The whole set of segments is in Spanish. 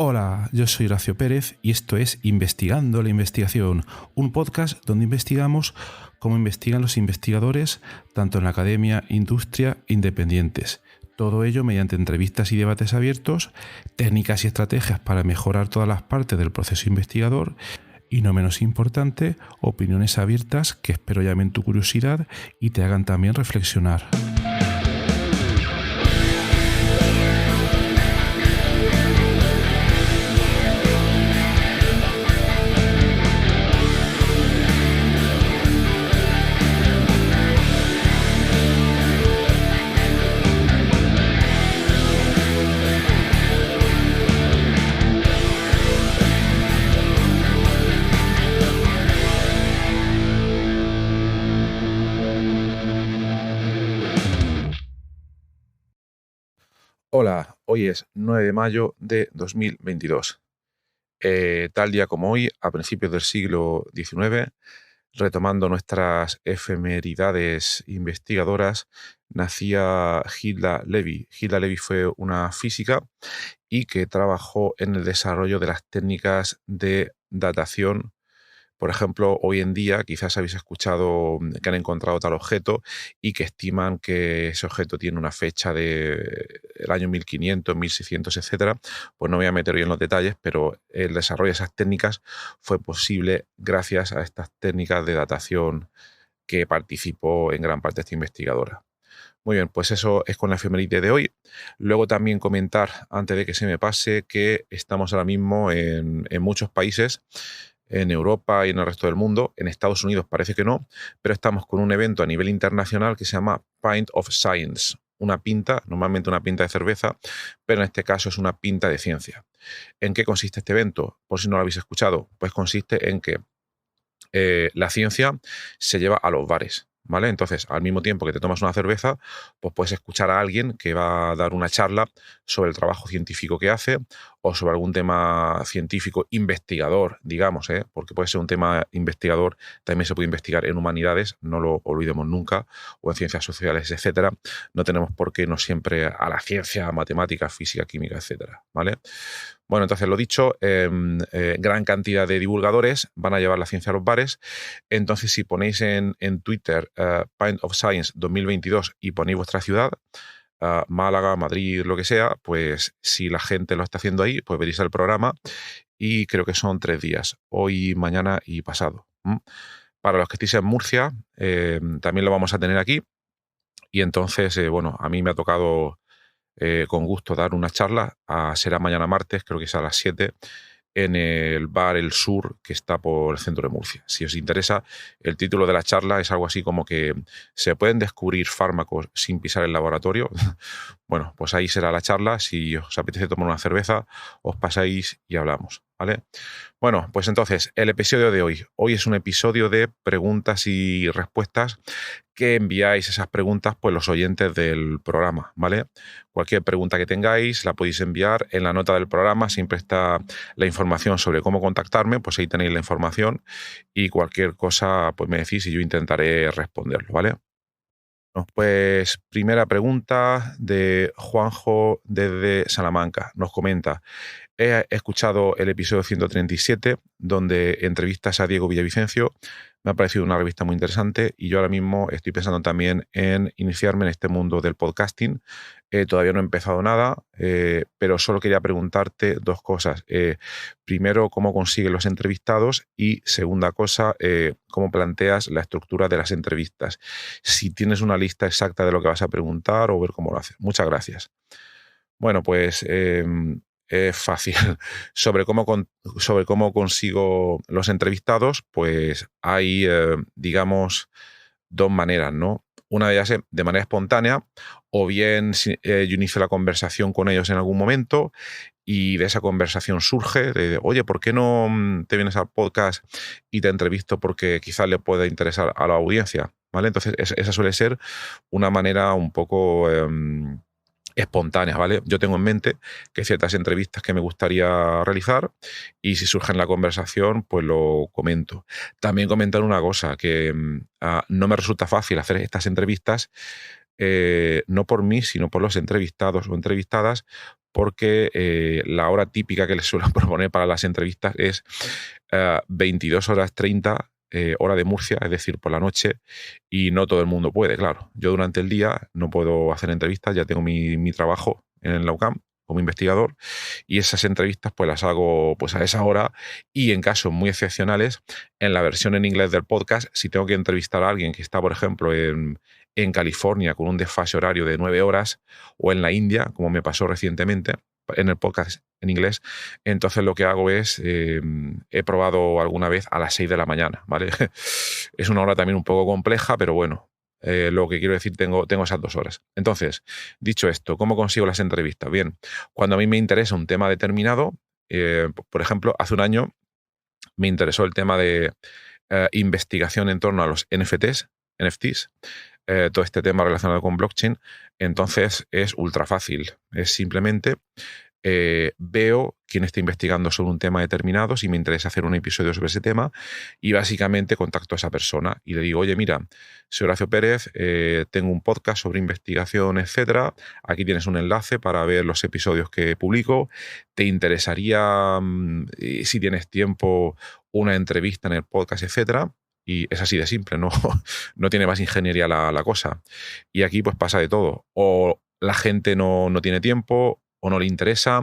Hola, yo soy Horacio Pérez y esto es Investigando la Investigación, un podcast donde investigamos cómo investigan los investigadores, tanto en la academia, industria, independientes. Todo ello mediante entrevistas y debates abiertos, técnicas y estrategias para mejorar todas las partes del proceso investigador y, no menos importante, opiniones abiertas que espero llamen tu curiosidad y te hagan también reflexionar. Hola, hoy es 9 de mayo de 2022. Tal día como hoy, a principios del siglo XIX, retomando nuestras efemeridades investigadoras, nacía Hilda Levy. Hilda Levy fue una física y que trabajó en el desarrollo de las técnicas de datación. Por ejemplo, hoy en día quizás habéis escuchado que han encontrado tal objeto y que estiman que ese objeto tiene una fecha de el año 1500, 1600, etcétera. Pues no me voy a meter hoy en los detalles, pero el desarrollo de esas técnicas fue posible gracias a estas técnicas de datación que participó en gran parte esta investigadora. Muy bien, pues eso es con la efeméride de hoy. Luego también comentar, antes de que se me pase, que estamos ahora mismo en muchos países, en Europa y en el resto del mundo. En Estados Unidos parece que no, pero estamos con un evento a nivel internacional que se llama Pint of Science. Una pinta, normalmente una pinta de cerveza, pero en este caso es una pinta de ciencia. ¿En qué consiste este evento? Por si no lo habéis escuchado, pues consiste en que la ciencia se lleva a los bares, ¿vale? Entonces, al mismo tiempo que te tomas una cerveza, pues puedes escuchar a alguien que va a dar una charla sobre el trabajo científico que hace o sobre algún tema científico investigador, digamos, porque puede ser un tema investigador, también se puede investigar en humanidades, no lo olvidemos nunca, o en ciencias sociales, etcétera. No tenemos por qué irnos siempre a la ciencia, matemática, física, química, etcétera, ¿vale? Bueno, entonces lo dicho, gran cantidad de divulgadores van a llevar la ciencia a los bares. Entonces, si ponéis en Twitter Pint of Science 2022 y ponéis vuestra ciudad, Málaga, Madrid, lo que sea, pues si la gente lo está haciendo ahí, pues veréis el programa y creo que son 3 días, hoy, mañana y pasado. Para los que estéis en Murcia, también lo vamos a tener aquí y entonces, bueno, a mí me ha tocado con gusto dar una charla, será mañana martes, creo que es a las 7, en el bar El Sur, que está por el centro de Murcia. Si os interesa, el título de la charla es algo así como que ¿se pueden descubrir fármacos sin pisar el laboratorio? Bueno, pues ahí será la charla. Si os apetece tomar una cerveza, os pasáis y hablamos, ¿vale? Bueno, pues entonces, el episodio de hoy. Hoy es un episodio de preguntas y respuestas que enviáis esas preguntas, pues los oyentes del programa, ¿vale? Cualquier pregunta que tengáis la podéis enviar en la nota del programa, siempre está la información sobre cómo contactarme, pues ahí tenéis la información y cualquier cosa pues me decís y yo intentaré responderlo, ¿vale? Bueno, pues primera pregunta de Juanjo desde Salamanca. Nos comenta: he escuchado el episodio 137 donde entrevistas a Diego Villavicencio. Me ha parecido una revista muy interesante y yo ahora mismo estoy pensando también en iniciarme en este mundo del podcasting. Todavía no he empezado nada, pero solo quería preguntarte 2 cosas. Primero, ¿cómo consigues los entrevistados? Y segunda cosa, ¿cómo planteas la estructura de las entrevistas? Si tienes una lista exacta de lo que vas a preguntar o ver cómo lo haces. Muchas gracias. Bueno, pues es fácil. Sobre cómo consigo los entrevistados, pues hay, digamos, 2 maneras, ¿no? Una de ellas es de manera espontánea, o bien yo inicio la conversación con ellos en algún momento y de esa conversación surge de, oye, ¿por qué no te vienes al podcast y te entrevisto porque quizás le pueda interesar a la audiencia? ¿Vale? Entonces, esa suele ser una manera un poco espontáneas, ¿vale? Yo tengo en mente que hay ciertas entrevistas que me gustaría realizar y si surge en la conversación, pues lo comento. También comentar una cosa, que no me resulta fácil hacer estas entrevistas, no por mí, sino por los entrevistados o entrevistadas, porque la hora típica que les suelo proponer para las entrevistas es 22 horas 30, hora de Murcia, es decir, por la noche, y no todo el mundo puede, claro. Yo durante el día no puedo hacer entrevistas, ya tengo mi trabajo en la UCAM como investigador, y esas entrevistas pues las hago pues a esa hora, y en casos muy excepcionales, en la versión en inglés del podcast, si tengo que entrevistar a alguien que está, por ejemplo, en California con un desfase horario de 9 horas, o en la India, como me pasó recientemente en el podcast en inglés, entonces lo que hago es, he probado alguna vez a las 6 de la mañana, ¿vale? Es una hora también un poco compleja, pero bueno, lo que quiero decir, tengo esas 2 horas. Entonces, dicho esto, ¿cómo consigo las entrevistas? Bien, cuando a mí me interesa un tema determinado, por ejemplo, hace un año me interesó el tema de investigación en torno a los NFTs, todo este tema relacionado con blockchain. Entonces es ultra fácil. Es simplemente veo quién está investigando sobre un tema determinado, si me interesa hacer un episodio sobre ese tema, y básicamente contacto a esa persona y le digo, oye, mira, soy Horacio Pérez, tengo un podcast sobre investigación, etcétera. Aquí tienes un enlace para ver los episodios que publico. ¿Te interesaría, si tienes tiempo, una entrevista en el podcast, etcétera? Y es así de simple, no, no tiene más ingeniería la cosa. Y aquí pues pasa de todo. O la gente no tiene tiempo, o no le interesa,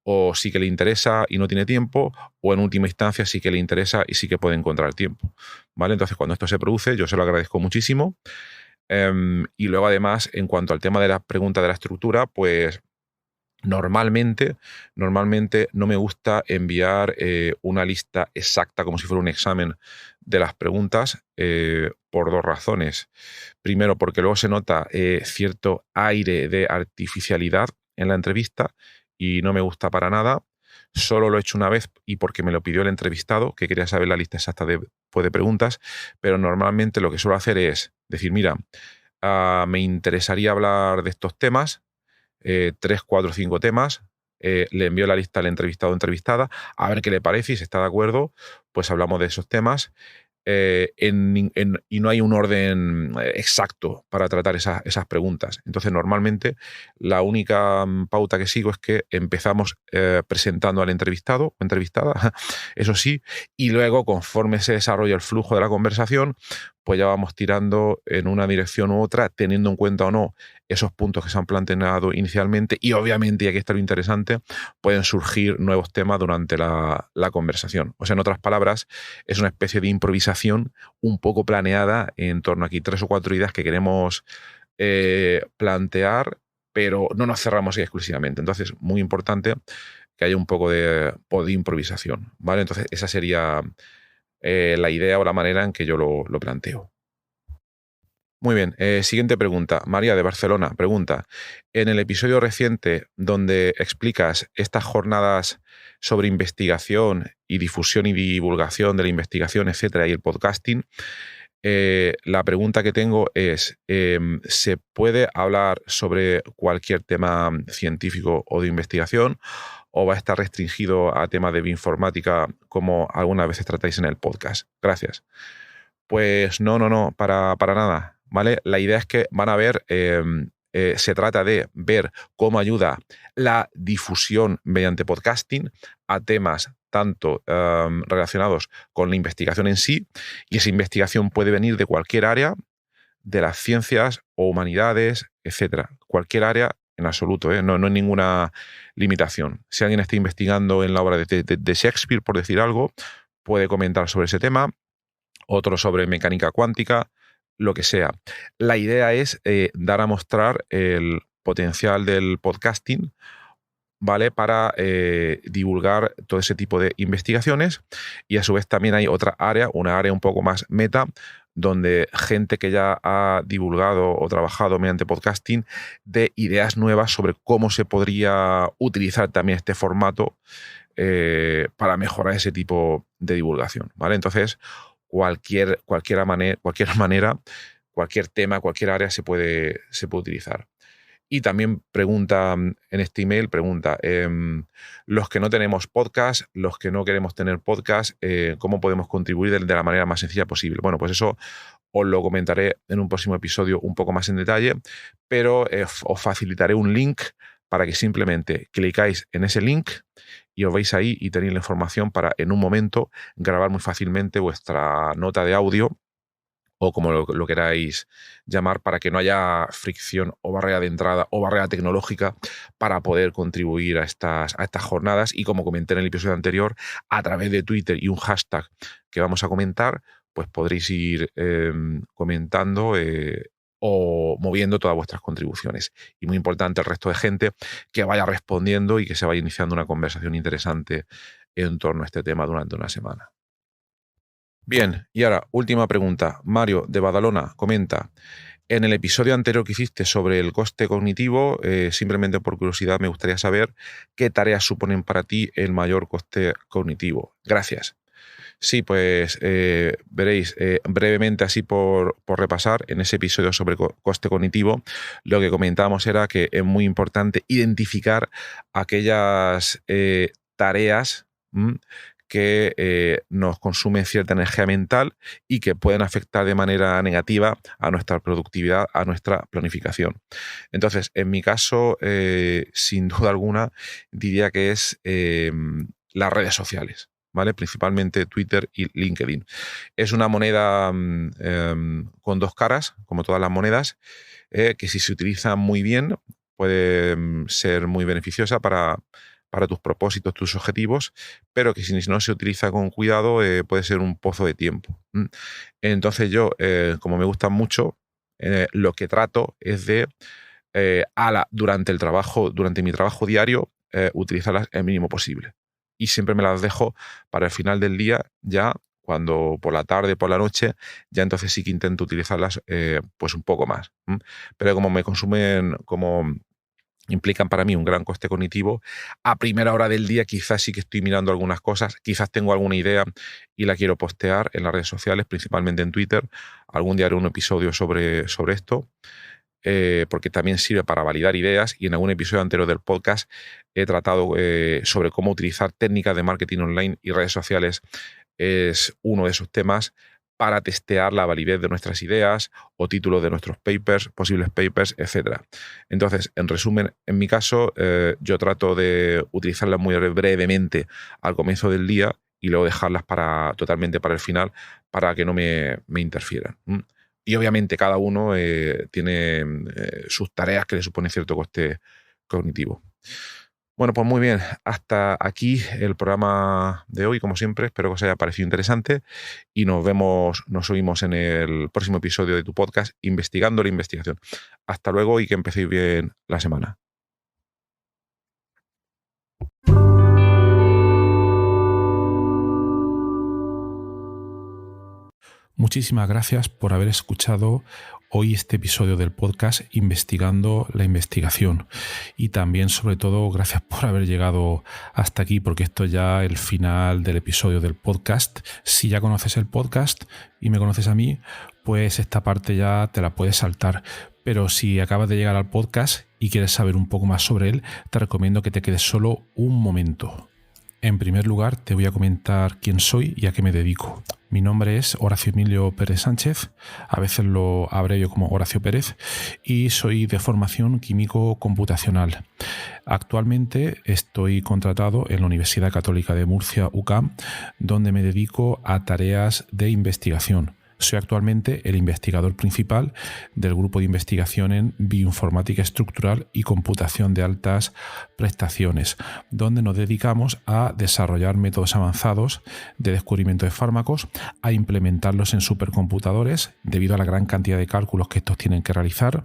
o sí que le interesa y no tiene tiempo, o en última instancia sí que le interesa y sí que puede encontrar tiempo, ¿vale? Entonces, cuando esto se produce, yo se lo agradezco muchísimo. Y luego, además, en cuanto al tema de la pregunta de la estructura, pues normalmente no me gusta enviar una lista exacta, como si fuera un examen de las preguntas, por 2 razones. Primero, porque luego se nota cierto aire de artificialidad en la entrevista y no me gusta para nada. Solo lo he hecho una vez y porque me lo pidió el entrevistado, que quería saber la lista exacta de preguntas, pero normalmente lo que suelo hacer es decir, mira, me interesaría hablar de estos temas, 3, 4, 5 temas, le envío la lista al entrevistado o entrevistada, a ver qué le parece, y si está de acuerdo, pues hablamos de esos temas. Y no hay un orden exacto para tratar esas preguntas. Entonces, normalmente, la única pauta que sigo es que empezamos presentando al entrevistado o entrevistada, eso sí, y luego, conforme se desarrolla el flujo de la conversación, pues ya vamos tirando en una dirección u otra, teniendo en cuenta o no esos puntos que se han planteado inicialmente, y obviamente, y aquí está lo interesante, pueden surgir nuevos temas durante la conversación. O sea, en otras palabras, es una especie de improvisación un poco planeada en torno a aquí 3 o 4 ideas que queremos plantear, pero no nos cerramos ahí exclusivamente. Entonces, muy importante que haya un poco de improvisación, ¿vale? Entonces, esa sería la idea o la manera en que yo lo planteo. Muy bien, siguiente pregunta. María de Barcelona pregunta, en el episodio reciente donde explicas estas jornadas sobre investigación y difusión y divulgación de la investigación, etcétera, y el podcasting, la pregunta que tengo es, ¿se puede hablar sobre cualquier tema científico o de investigación, o va a estar restringido a temas de bioinformática como algunas veces tratáis en el podcast? Gracias. Pues no, para nada, ¿vale? La idea es que van a ver, se trata de ver cómo ayuda la difusión mediante podcasting a temas tanto relacionados con la investigación en sí, y esa investigación puede venir de cualquier área de las ciencias o humanidades, etcétera. Cualquier área en absoluto, ¿eh? No hay ninguna limitación. Si alguien está investigando en la obra de Shakespeare, por decir algo, puede comentar sobre ese tema, otro sobre mecánica cuántica, lo que sea. La idea es dar a mostrar el potencial del podcasting, ¿vale? Para divulgar todo ese tipo de investigaciones, y a su vez también hay otra área, una área un poco más meta, donde gente que ya ha divulgado o trabajado mediante podcasting de ideas nuevas sobre cómo se podría utilizar también este formato para mejorar ese tipo de divulgación, ¿vale? Entonces, cualquier manera, cualquier tema, cualquier área se puede utilizar. Y también pregunta en este email, pregunta, los que no tenemos podcast, los que no queremos tener podcast, ¿cómo podemos contribuir de la manera más sencilla posible? Bueno, pues eso os lo comentaré en un próximo episodio un poco más en detalle, pero os facilitaré un link para que simplemente clicáis en ese link y os veis ahí y tenéis la información para en un momento grabar muy fácilmente vuestra nota de audio o como lo queráis llamar, para que no haya fricción o barrera de entrada o barrera tecnológica para poder contribuir a estas jornadas. Y como comenté en el episodio anterior, a través de Twitter y un hashtag que vamos a comentar, pues podréis ir comentando o moviendo todas vuestras contribuciones. Y muy importante, el resto de gente que vaya respondiendo y que se vaya iniciando una conversación interesante en torno a este tema durante una semana. Bien, y ahora, última pregunta. Mario, de Badalona, comenta: en el episodio anterior que hiciste sobre el coste cognitivo, simplemente por curiosidad me gustaría saber qué tareas suponen para ti el mayor coste cognitivo. Gracias. Sí, pues veréis, brevemente así por repasar, en ese episodio sobre coste cognitivo, lo que comentábamos era que es muy importante identificar aquellas tareas que nos consumen cierta energía mental y que pueden afectar de manera negativa a nuestra productividad, a nuestra planificación. Entonces, en mi caso, sin duda alguna, diría que es las redes sociales, ¿vale? Principalmente Twitter y LinkedIn. Es una moneda con dos caras, como todas las monedas, que si se utiliza muy bien puede ser muy beneficiosa para tus propósitos, tus objetivos, pero que si no se utiliza con cuidado puede ser un pozo de tiempo. Entonces yo, como me gustan mucho, lo que trato es de, durante mi trabajo diario, utilizarlas el mínimo posible. Y siempre me las dejo para el final del día, ya cuando por la tarde, por la noche, ya entonces sí que intento utilizarlas pues un poco más. Pero como me consumen, como implican para mí un gran coste cognitivo, a primera hora del día quizás sí que estoy mirando algunas cosas, quizás tengo alguna idea y la quiero postear en las redes sociales, principalmente en Twitter. Algún día haré un episodio sobre esto, porque también sirve para validar ideas, y en algún episodio anterior del podcast he tratado sobre cómo utilizar técnicas de marketing online y redes sociales. Es uno de esos temas para testear la validez de nuestras ideas o títulos de nuestros papers, posibles papers, etc. Entonces, en resumen, en mi caso, yo trato de utilizarlas muy brevemente al comienzo del día y luego dejarlas totalmente para el final, para que no me interfieran. Y obviamente cada uno tiene sus tareas que le suponen cierto coste cognitivo. Bueno, pues muy bien, hasta aquí el programa de hoy, como siempre. Espero que os haya parecido interesante y nos oímos en el próximo episodio de tu podcast, Investigando la Investigación. Hasta luego y que empecéis bien la semana. Muchísimas gracias por haber escuchado hoy este episodio del podcast Investigando la Investigación, y también, sobre todo, gracias por haber llegado hasta aquí, porque esto es ya el final del episodio del podcast. Si ya conoces el podcast y me conoces a mí, pues esta parte ya te la puedes saltar. Pero si acabas de llegar al podcast y quieres saber un poco más sobre él, te recomiendo que te quedes solo un momento. En primer lugar, te voy a comentar quién soy y a qué me dedico. Mi nombre es Horacio Emilio Pérez Sánchez, a veces lo abrevio como Horacio Pérez, y soy de formación químico computacional. Actualmente estoy contratado en la Universidad Católica de Murcia, UCAM, donde me dedico a tareas de investigación. Soy actualmente el investigador principal del grupo de investigación en bioinformática estructural y computación de altas prestaciones, donde nos dedicamos a desarrollar métodos avanzados de descubrimiento de fármacos, a implementarlos en supercomputadores debido a la gran cantidad de cálculos que estos tienen que realizar,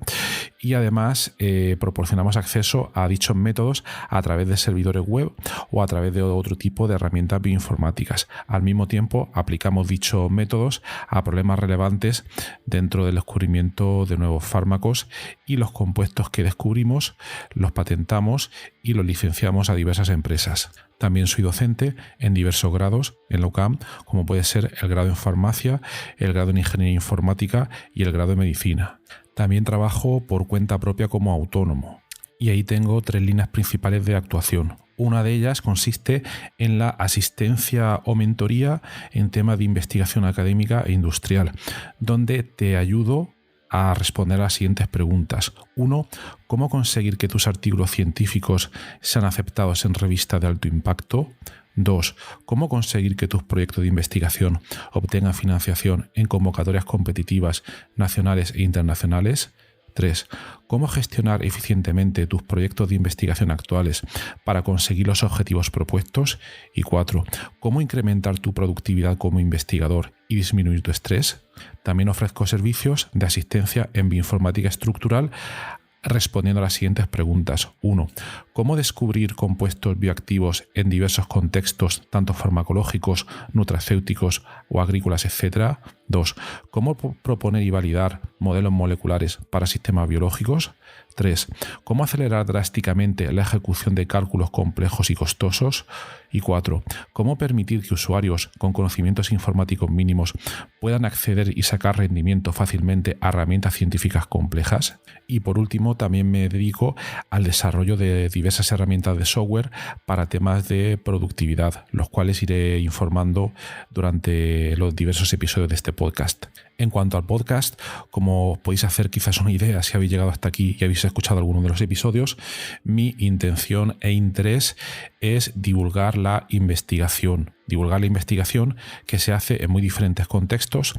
y además proporcionamos acceso a dichos métodos a través de servidores web o a través de otro tipo de herramientas bioinformáticas. Al mismo tiempo, aplicamos dichos métodos a problemas relevantes dentro del descubrimiento de nuevos fármacos, y los compuestos que descubrimos los patentamos y los licenciamos a diversas empresas. También soy docente en diversos grados en la UCAM, como puede ser el grado en farmacia, el grado en ingeniería informática y el grado en medicina. También trabajo por cuenta propia como autónomo, y ahí tengo 3 líneas principales de actuación. Una de ellas consiste en la asistencia o mentoría en temas de investigación académica e industrial, donde te ayudo a responder a las siguientes preguntas. 1. ¿Cómo conseguir que tus artículos científicos sean aceptados en revistas de alto impacto? 2. ¿Cómo conseguir que tus proyectos de investigación obtengan financiación en convocatorias competitivas nacionales e internacionales? 3. ¿Cómo gestionar eficientemente tus proyectos de investigación actuales para conseguir los objetivos propuestos? Y 4. ¿Cómo incrementar tu productividad como investigador y disminuir tu estrés? También ofrezco servicios de asistencia en bioinformática estructural respondiendo a las siguientes preguntas. 1. ¿Cómo descubrir compuestos bioactivos en diversos contextos, tanto farmacológicos, nutracéuticos o agrícolas, etc.? 2. ¿Cómo proponer y validar modelos moleculares para sistemas biológicos? 3. ¿Cómo acelerar drásticamente la ejecución de cálculos complejos y costosos? Y 4. ¿Cómo permitir que usuarios con conocimientos informáticos mínimos puedan acceder y sacar rendimiento fácilmente a herramientas científicas complejas? Y por último, también me dedico al desarrollo de diversas herramientas de software para temas de productividad, los cuales iré informando durante los diversos episodios de este podcast. En cuanto al podcast, como podéis hacer quizás una idea si habéis llegado hasta aquí y habéis escuchado alguno de los episodios, mi intención e interés es divulgar la investigación que se hace en muy diferentes contextos,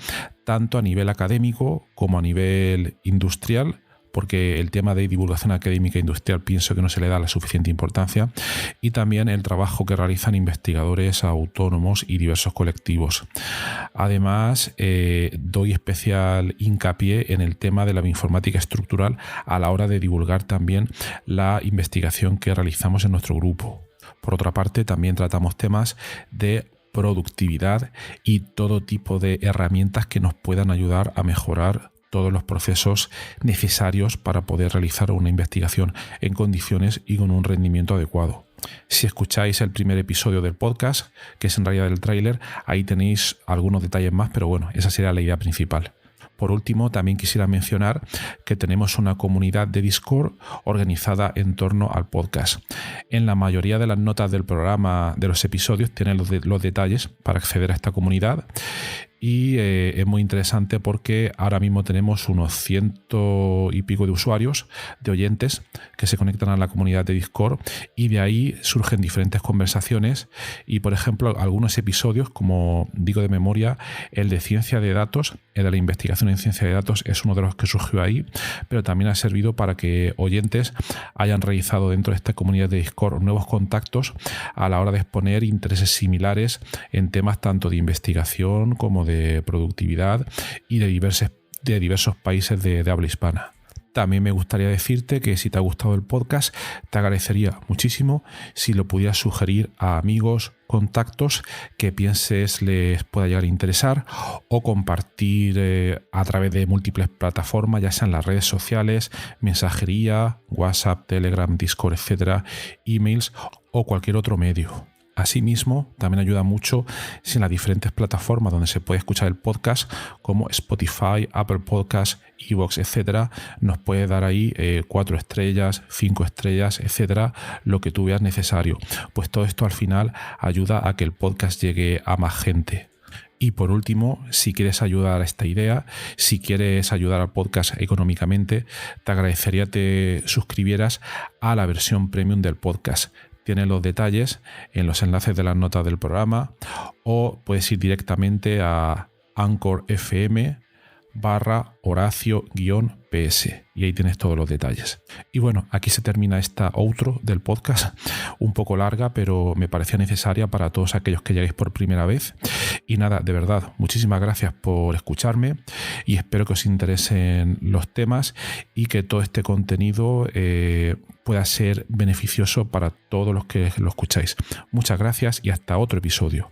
tanto a nivel académico como a nivel industrial, porque el tema de divulgación académica e industrial pienso que no se le da la suficiente importancia, y también el trabajo que realizan investigadores autónomos y diversos colectivos. Además, doy especial hincapié en el tema de la bioinformática estructural a la hora de divulgar también la investigación que realizamos en nuestro grupo. Por otra parte, también tratamos temas de productividad y todo tipo de herramientas que nos puedan ayudar a mejorar todos los procesos necesarios para poder realizar una investigación en condiciones y con un rendimiento adecuado. Si escucháis el primer episodio del podcast, que es en realidad el tráiler, ahí tenéis algunos detalles más, pero bueno, esa sería la idea principal. Por último, también quisiera mencionar que tenemos una comunidad de Discord organizada en torno al podcast. En la mayoría de las notas del programa, de los episodios, tienen los detalles para acceder a esta comunidad. Y es muy interesante porque ahora mismo tenemos unos 100 y pico de usuarios, de oyentes, que se conectan a la comunidad de Discord, y de ahí surgen diferentes conversaciones. Y, por ejemplo, algunos episodios, como digo de memoria, el de ciencia de datos, el de la investigación en ciencia de datos, es uno de los que surgió ahí, pero también ha servido para que oyentes hayan realizado dentro de esta comunidad de Discord nuevos contactos a la hora de exponer intereses similares en temas tanto de investigación como de productividad y de diversos países de habla hispana. También me gustaría decirte que si te ha gustado el podcast, te agradecería muchísimo si lo pudieras sugerir a amigos, contactos que pienses les pueda llegar a interesar, o compartir a través de múltiples plataformas, ya sean las redes sociales, mensajería, WhatsApp, Telegram, Discord, etcétera, emails o cualquier otro medio. Asimismo, también ayuda mucho si en las diferentes plataformas donde se puede escuchar el podcast, como Spotify, Apple Podcasts, iVoox, etcétera, nos puede dar ahí 4 estrellas, 5 estrellas, etcétera, lo que tú veas necesario. Pues todo esto al final ayuda a que el podcast llegue a más gente. Y por último, si quieres ayudar a esta idea, si quieres ayudar al podcast económicamente, te agradecería que te suscribieras a la versión premium del podcast. Tienes los detalles en los enlaces de las notas del programa, o puedes ir directamente a Anchor FM/Horacio-PS y ahí tienes todos los detalles. Y bueno, aquí se termina esta outro del podcast, un poco larga, pero me parecía necesaria para todos aquellos que lleguéis por primera vez. Y nada, de verdad, muchísimas gracias por escucharme y espero que os interesen los temas y que todo este contenido pueda ser beneficioso para todos los que lo escucháis. Muchas gracias y hasta otro episodio.